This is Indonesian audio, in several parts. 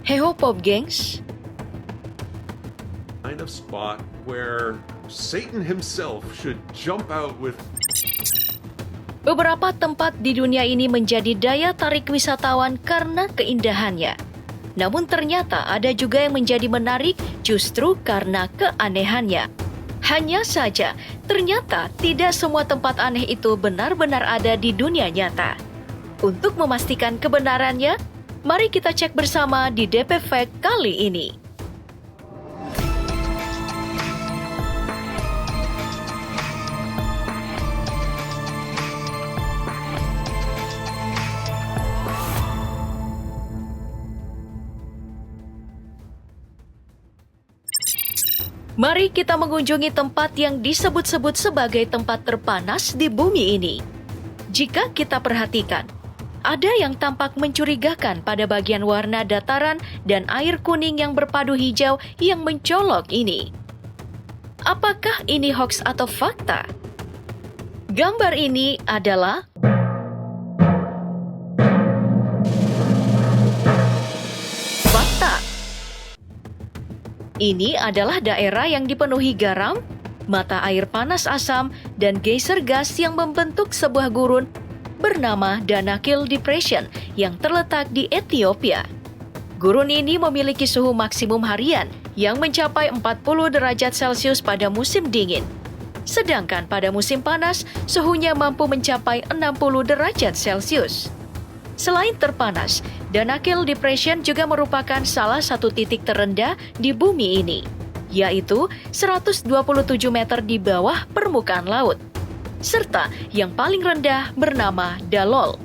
Heho Pop Gengs, Kind of spot where Satan himself should jump out with. beberapa tempat di dunia ini menjadi daya tarik wisatawan karena keindahannya. Namun ternyata ada juga yang menjadi menarik justru karena keanehannya. Hanya saja, ternyata tidak semua tempat aneh itu benar-benar ada di dunia nyata. Untuk memastikan kebenarannya, mari kita cek bersama di DP Fact kali ini. Mari kita mengunjungi tempat yang disebut-sebut sebagai tempat terpanas di bumi ini. Jika kita perhatikan, ada yang tampak mencurigakan pada bagian warna dataran dan air kuning yang berpadu hijau yang mencolok ini. Apakah ini hoax atau fakta? Gambar ini adalah fakta. Ini adalah daerah yang dipenuhi garam, mata air panas asam, dan geyser gas yang membentuk sebuah gurun bernama Danakil Depression yang terletak di Ethiopia. Gurun ini memiliki suhu maksimum harian yang mencapai 40 derajat Celcius pada musim dingin. Sedangkan pada musim panas, suhunya mampu mencapai 60 derajat Celcius. Selain terpanas, Danakil Depression juga merupakan salah satu titik terendah di bumi ini, yaitu 127 meter di bawah permukaan laut, serta yang paling rendah bernama Dalol.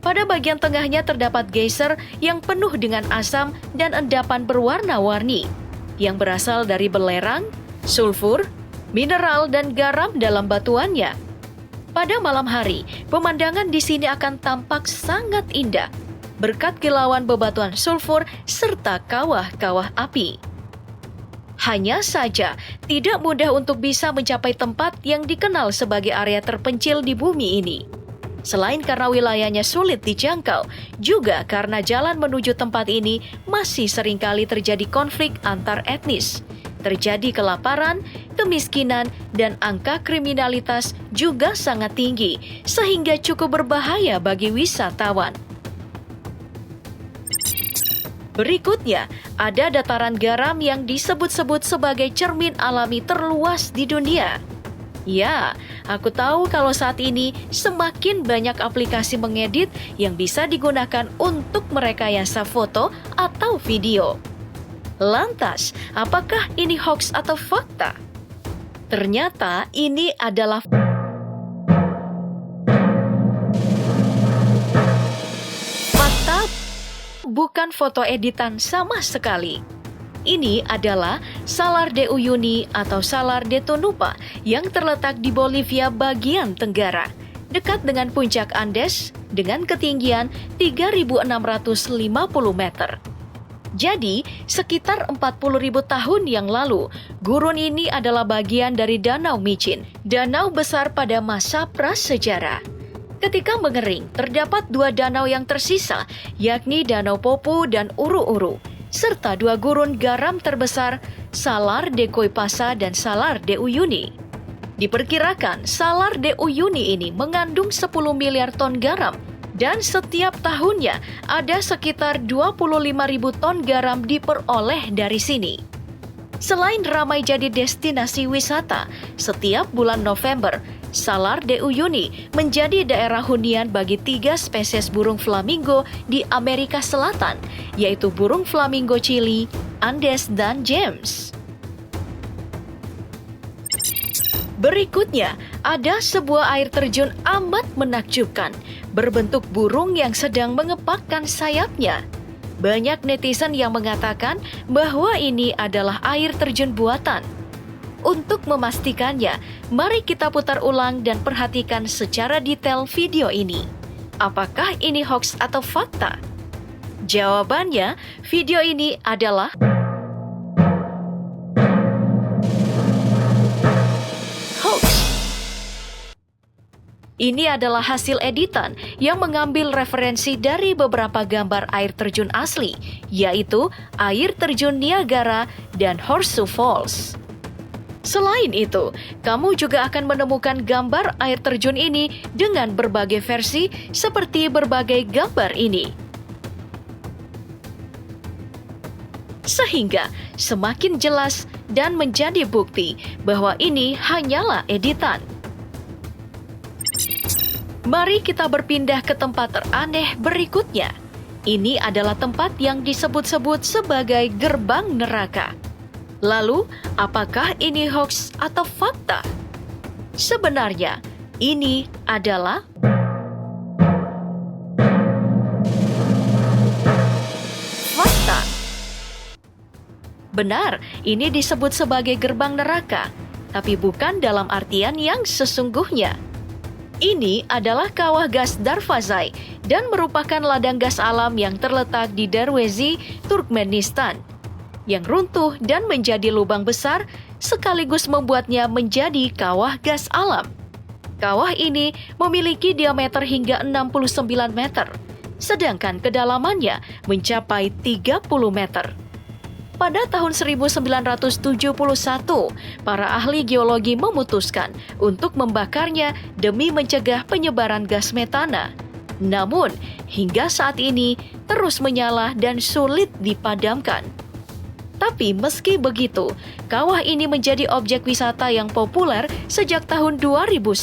Pada bagian tengahnya terdapat geyser yang penuh dengan asam dan endapan berwarna-warni, yang berasal dari belerang, sulfur, mineral, dan garam dalam batuannya. Pada malam hari, pemandangan di sini akan tampak sangat indah, berkat kilauan bebatuan sulfur serta kawah-kawah api. Hanya saja, tidak mudah untuk bisa mencapai tempat yang dikenal sebagai area terpencil di bumi ini. Selain karena wilayahnya sulit dijangkau, juga karena jalan menuju tempat ini masih seringkali terjadi konflik antar etnis. Terjadi kelaparan, kemiskinan, dan angka kriminalitas juga sangat tinggi, sehingga cukup berbahaya bagi wisatawan. Berikutnya, ada dataran garam yang disebut-sebut sebagai cermin alami terluas di dunia. Ya, aku tahu kalau saat ini semakin banyak aplikasi mengedit yang bisa digunakan untuk merekayasa foto atau video. Lantas, apakah ini hoax atau fakta? Ternyata ini adalah fakta, bukan foto editan sama sekali. Ini adalah Salar de Uyuni atau Salar de Tonupa yang terletak di Bolivia bagian tenggara, dekat dengan puncak Andes dengan ketinggian 3.650 meter. Jadi, sekitar 40.000 tahun yang lalu, gurun ini adalah bagian dari Danau Micin, danau besar pada masa prasejarah. Ketika mengering, terdapat dua danau yang tersisa, yakni Danau Popu dan Uru-Uru, serta dua gurun garam terbesar, Salar de Coipasa dan Salar de Uyuni. Diperkirakan, Salar de Uyuni ini mengandung 10 miliar ton garam, dan setiap tahunnya ada sekitar 25.000 ton garam diperoleh dari sini. Selain ramai jadi destinasi wisata, setiap bulan November, Salar de Uyuni menjadi daerah hunian bagi 3 spesies burung flamingo di Amerika Selatan, yaitu burung flamingo Chili, Andes, dan James. Berikutnya, ada sebuah air terjun amat menakjubkan, berbentuk burung yang sedang mengepakkan sayapnya. Banyak netizen yang mengatakan bahwa ini adalah air terjun buatan. Untuk memastikannya, mari kita putar ulang dan perhatikan secara detail video ini. Apakah ini hoax atau fakta? Jawabannya, video ini adalah hoax. Ini adalah hasil editan yang mengambil referensi dari beberapa gambar air terjun asli, yaitu air terjun Niagara dan Horseshoe Falls. Selain itu, kamu juga akan menemukan gambar air terjun ini dengan berbagai versi seperti berbagai gambar ini. Sehingga semakin jelas dan menjadi bukti bahwa ini hanyalah editan. Mari kita berpindah ke tempat teraneh berikutnya. Ini adalah tempat yang disebut-sebut sebagai gerbang neraka. Lalu, apakah ini hoax atau fakta? Sebenarnya, ini adalah fakta. Benar, ini disebut sebagai gerbang neraka, tapi bukan dalam artian yang sesungguhnya. Ini adalah kawah gas Darvazai dan merupakan ladang gas alam yang terletak di Darwezi, Turkmenistan, yang runtuh dan menjadi lubang besar sekaligus membuatnya menjadi kawah gas alam. Kawah ini memiliki diameter hingga 69 meter, sedangkan kedalamannya mencapai 30 meter. Pada tahun 1971, para ahli geologi memutuskan untuk membakarnya demi mencegah penyebaran gas metana. Namun, hingga saat ini terus menyala dan sulit dipadamkan. Tapi meski begitu, kawah ini menjadi objek wisata yang populer sejak tahun 2009.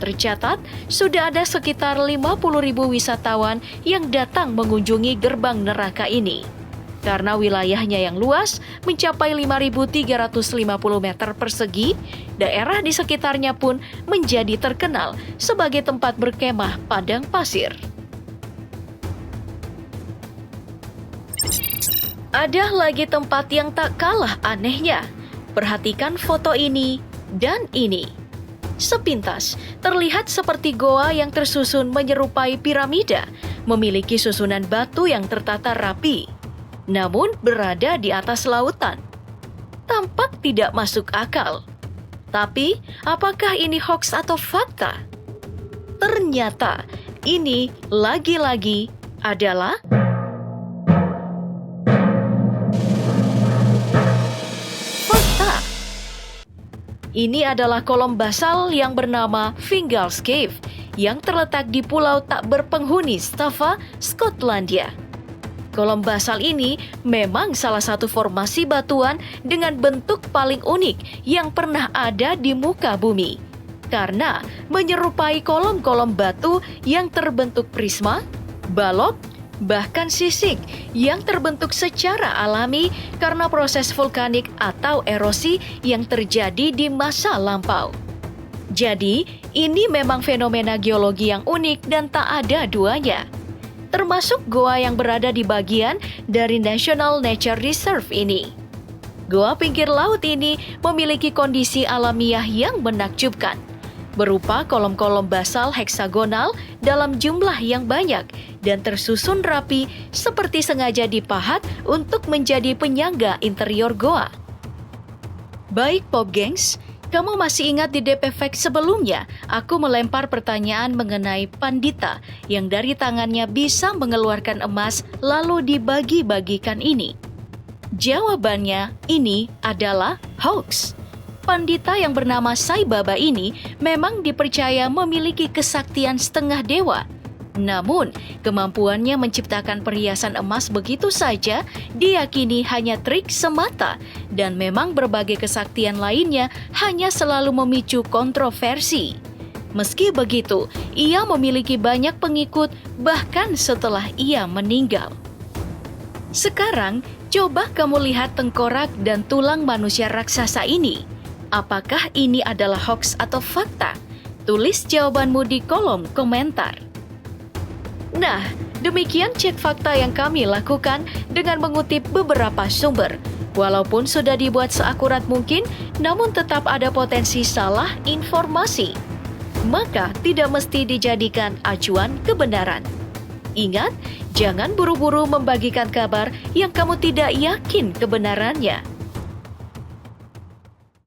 Tercatat, sudah ada sekitar 50.000 wisatawan yang datang mengunjungi gerbang neraka ini. Karena wilayahnya yang luas, mencapai 5.350 meter persegi, daerah di sekitarnya pun menjadi terkenal sebagai tempat berkemah padang pasir. Ada lagi tempat yang tak kalah anehnya. Perhatikan foto ini dan ini. Sepintas, terlihat seperti goa yang tersusun menyerupai piramida, memiliki susunan batu yang tertata rapi, namun berada di atas lautan. Tampak tidak masuk akal. Tapi, apakah ini hoax atau fakta? Ternyata, ini lagi-lagi adalah fakta. Ini adalah kolom basal yang bernama Fingal's Cave yang terletak di pulau tak berpenghuni Staffa, Skotlandia. Kolom basal ini memang salah satu formasi batuan dengan bentuk paling unik yang pernah ada di muka bumi, karena menyerupai kolom-kolom batu yang terbentuk prisma, balok, bahkan sisik yang terbentuk secara alami karena proses vulkanik atau erosi yang terjadi di masa lampau. Jadi, ini memang fenomena geologi yang unik dan tak ada duanya. Termasuk goa yang berada di bagian dari National Nature Reserve ini. Goa pinggir laut ini memiliki kondisi alamiah yang menakjubkan, berupa kolom-kolom basal heksagonal dalam jumlah yang banyak dan tersusun rapi seperti sengaja dipahat untuk menjadi penyangga interior goa. Baik Pop Gengs, kamu masih ingat di DP Fact sebelumnya, aku melempar pertanyaan mengenai pandita yang dari tangannya bisa mengeluarkan emas lalu dibagi-bagikan ini. Jawabannya ini adalah hoax. Pandita yang bernama Sai Baba ini memang dipercaya memiliki kesaktian setengah dewa. Namun, kemampuannya menciptakan perhiasan emas begitu saja diyakini hanya trik semata, dan memang berbagai kesaktian lainnya hanya selalu memicu kontroversi. Meski begitu, ia memiliki banyak pengikut bahkan setelah ia meninggal. Sekarang, coba kamu lihat tengkorak dan tulang manusia raksasa ini. Apakah ini adalah hoax atau fakta? Tulis jawabanmu di kolom komentar. Nah, demikian cek fakta yang kami lakukan dengan mengutip beberapa sumber. Walaupun sudah dibuat seakurat mungkin, namun tetap ada potensi salah informasi. Maka tidak mesti dijadikan acuan kebenaran. Ingat, jangan buru-buru membagikan kabar yang kamu tidak yakin kebenarannya.